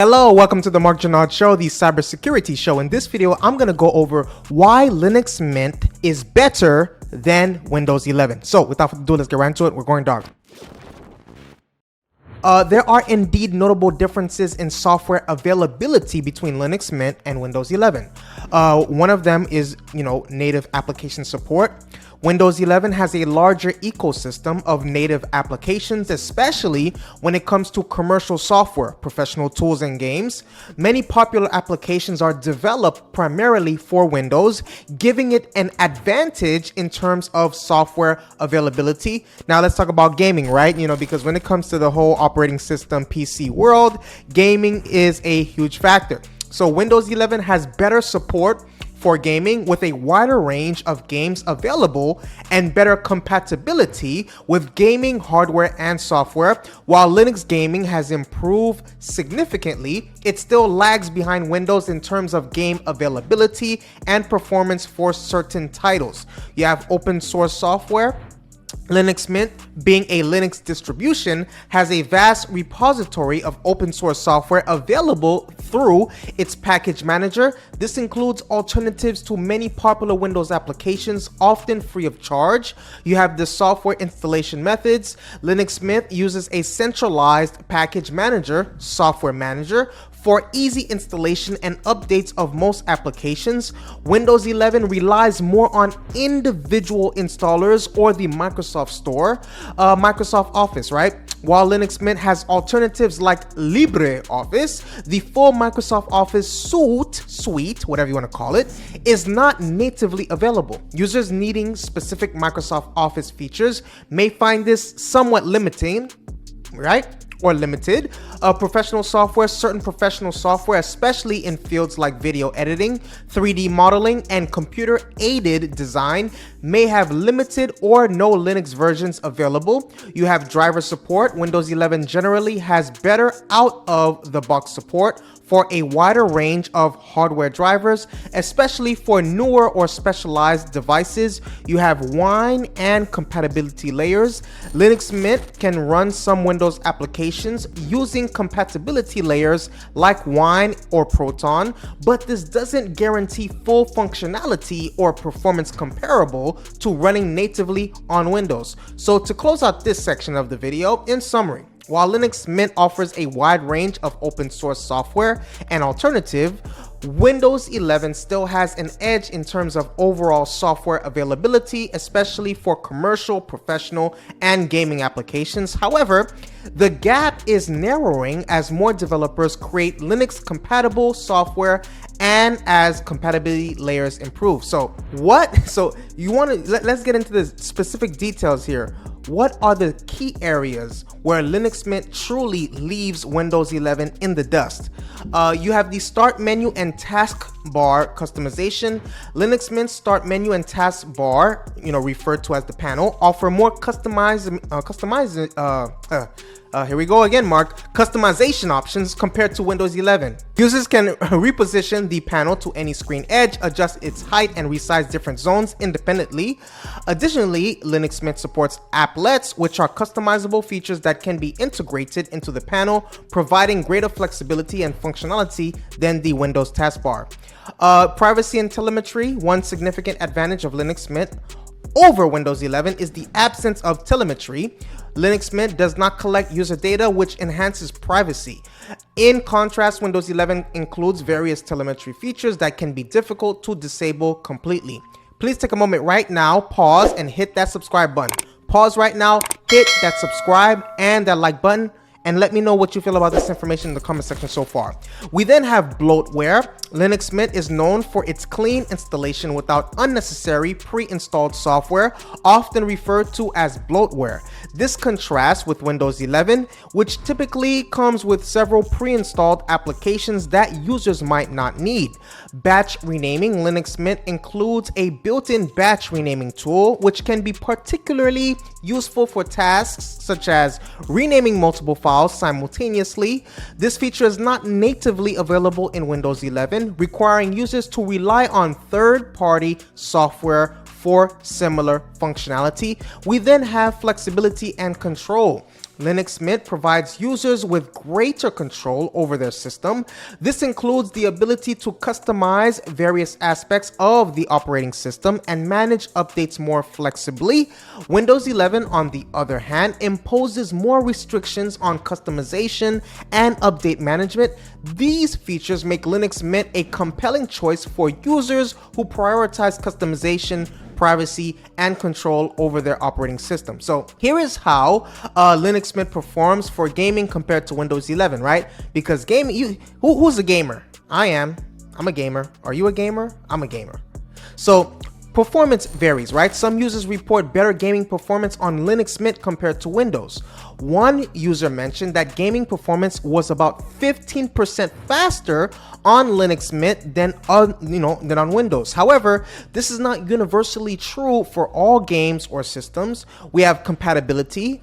Hello, welcome to the Mark Janard Show, the cybersecurity show. In this video, I'm going to go over why Linux Mint is better than Windows 11. So without further ado, let's get right into it. We're going dark. There are indeed notable differences in software availability between Linux Mint and Windows 11. One of them is, native application support. Windows 11 has a larger ecosystem of native applications, especially when it comes to commercial software, professional tools, and games. Many popular applications are developed primarily for Windows, giving it an advantage in terms of software availability. Now let's talk about gaming, right? Because when it comes to the whole operating system PC world, gaming is a huge factor. So Windows 11 has better support for gaming with a wider range of games available and better compatibility with gaming hardware and software. While Linux gaming has improved significantly, it still lags behind Windows in terms of game availability and performance for certain titles. You have open source software. Linux Mint, being a Linux distribution, has a vast repository of open source software available through its package manager. This includes alternatives to many popular Windows applications, often free of charge. You have the software installation methods. Linux Mint uses a centralized package manager, software manager, for easy installation and updates of most applications. Windows 11 relies more on individual installers or the Microsoft Store, Microsoft Office, right? While Linux Mint has alternatives like LibreOffice, the full Microsoft Office suite, whatever you want to call it, is not natively available. Users needing specific Microsoft Office features may find this somewhat limiting, right? Or limited. Certain professional software, especially in fields like video editing, 3D modeling, and computer-aided design, may have limited or no Linux versions available. You have driver support. Windows 11 generally has better out-of-the-box support for a wider range of hardware drivers, especially for newer or specialized devices. You have Wine and compatibility layers. Linux Mint can run some Windows applications using compatibility layers like Wine or Proton, but this doesn't guarantee full functionality or performance comparable to running natively on Windows. So to close out this section of the video, in summary, while Linux Mint offers a wide range of open source software and alternative, Windows 11 still has an edge in terms of overall software availability, especially for commercial, professional, and gaming applications. However, the gap is narrowing as more developers create Linux-compatible software and as compatibility layers improve. So let's get into the specific details here. What are the key areas where Linux Mint truly leaves Windows 11 in the dust? You have the start menu and taskbar customization. Linux Mint start menu and taskbar, referred to as the panel, offer more customization options compared to Windows 11. Users can reposition the panel to any screen edge, adjust its height, and resize different zones independently. Additionally, Linux Mint supports applets, which are customizable features that can be integrated into the panel, providing greater flexibility and functionality than the Windows taskbar. Privacy and telemetry. One significant advantage of Linux Mint over Windows 11 is the absence of telemetry. Linux Mint does not collect user data, which enhances privacy. In contrast, Windows 11 includes various telemetry features that can be difficult to disable completely. Please take a moment right now, pause, and hit that subscribe button. Pause right now, hit that subscribe and that like button, and let me know what you feel about this information in the comment section so far. We then have bloatware. Linux Mint is known for its clean installation without unnecessary pre-installed software, often referred to as bloatware. This contrasts with Windows 11, which typically comes with several pre-installed applications that users might not need. Batch renaming. Linux Mint includes a built-in batch renaming tool, which can be particularly useful for tasks such as renaming multiple files simultaneously. This feature is not natively available in Windows 11, requiring users to rely on third-party software for similar functionality. We then have flexibility and control. Linux Mint provides users with greater control over their system. This includes the ability to customize various aspects of the operating system and manage updates more flexibly. Windows 11, on the other hand, imposes more restrictions on customization and update management. These features make Linux Mint a compelling choice for users who prioritize customization, privacy, and control over their operating system. So here is how Linux Mint performs for gaming compared to Windows 11, right? Because gaming, who's a gamer? I am. I'm a gamer. Are you a gamer? I'm a gamer. So performance varies, right? Some users report better gaming performance on Linux Mint compared to Windows. One user mentioned that gaming performance was about 15% faster on Linux Mint than on Windows. However, this is not universally true for all games or systems. We have compatibility.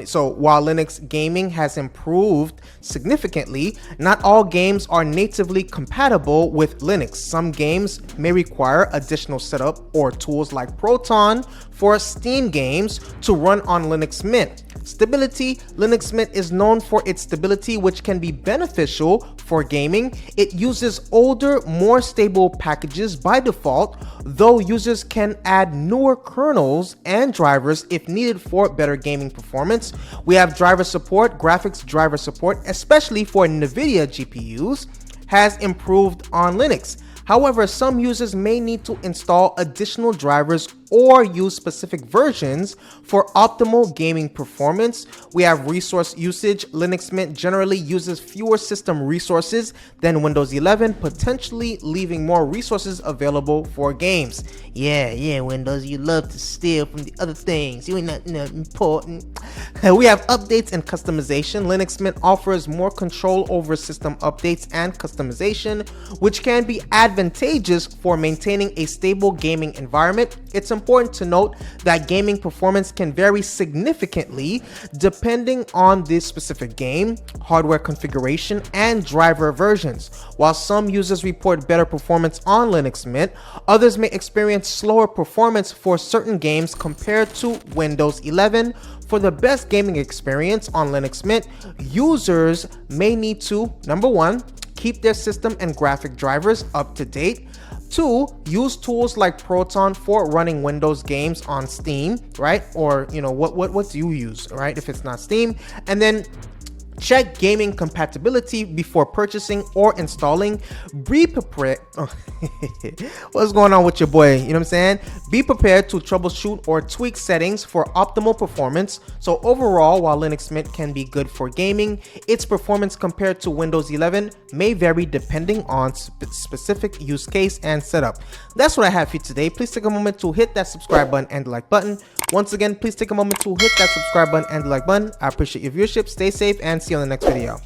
So while Linux gaming has improved significantly, not all games are natively compatible with Linux. Some games may require additional setup or tools like Proton for Steam games to run on Linux Mint. Stability. Linux Mint is known for its stability, which can be beneficial for gaming. It uses older, more stable packages by default, though users can add newer kernels and drivers if needed for better gaming performance. We have driver support. Graphics driver support, especially for NVIDIA GPUs, has improved on Linux. However, some users may need to install additional drivers or use specific versions for optimal gaming performance. We have resource usage. Linux Mint generally uses fewer system resources than Windows 11, potentially leaving more resources available for games. Yeah, Windows, you love to steal from the other things. You ain't nothing important. We have updates and customization. Linux Mint offers more control over system updates and customization, which can be advantageous for maintaining a stable gaming environment. It's important to note that gaming performance can vary significantly depending on the specific game, hardware configuration, and driver versions. While some users report better performance on Linux Mint, others may experience slower performance for certain games compared to Windows 11. For the best gaming experience on Linux Mint, users may need to, number one, keep their system and graphic drivers up to date. 2, use tools like Proton for running Windows games on Steam, right? Or, what do you use, right? If it's not Steam. And then check gaming compatibility before purchasing or installing. Be prepared. What's going on with your boy? You know what I'm saying? Be prepared to troubleshoot or tweak settings for optimal performance. So overall, while Linux Mint can be good for gaming, its performance compared to Windows 11 may vary depending on specific use case and setup. That's what I have for you today. Please take a moment to hit that subscribe button and the like button. Once again, please take a moment to hit that subscribe button and the like button. I appreciate your viewership. Stay safe and see you on the next video.